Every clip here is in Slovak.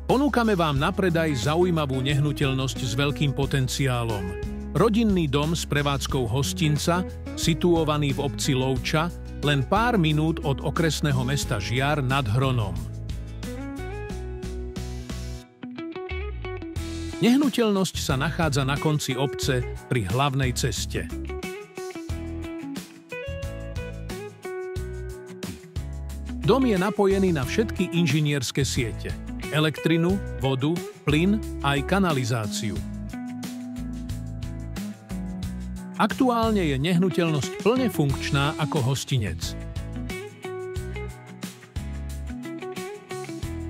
Ponúkame vám na predaj zaujímavú nehnuteľnosť s veľkým potenciálom. Rodinný dom s prevádzkou hostinca, situovaný v obci Lovča, len pár minút od okresného mesta Žiar nad Hronom. Nehnuteľnosť sa nachádza na konci obce pri hlavnej ceste. Dom je napojený na všetky inžinierske siete, elektrinu, vodu, plyn aj kanalizáciu. Aktuálne je nehnuteľnosť plne funkčná ako hostinec.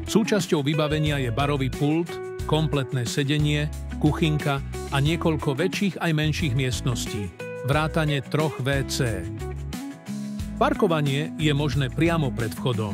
Súčasťou vybavenia je barový pult, kompletné sedenie, kuchynka a niekoľko väčších aj menších miestností, vrátane 3 WC. Parkovanie je možné priamo pred vchodom.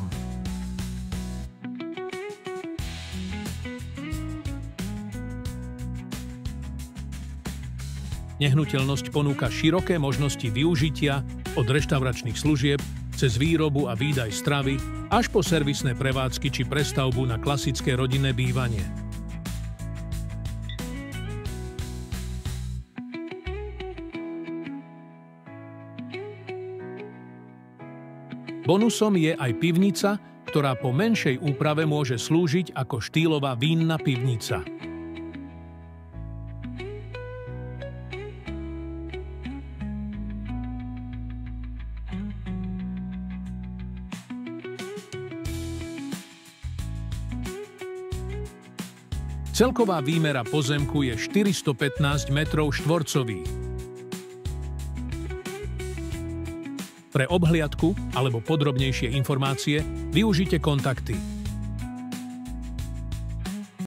Nehnuteľnosť ponúka široké možnosti využitia od reštauračných služieb cez výrobu a výdaj stravy až po servisné prevádzky či prestavbu na klasické rodinné bývanie. Bonusom je aj pivnica, ktorá po menšej úprave môže slúžiť ako štýlová vínna pivnica. Celková výmera pozemku je 415 metrov štvorcových. Pre obhliadku alebo podrobnejšie informácie využite kontakty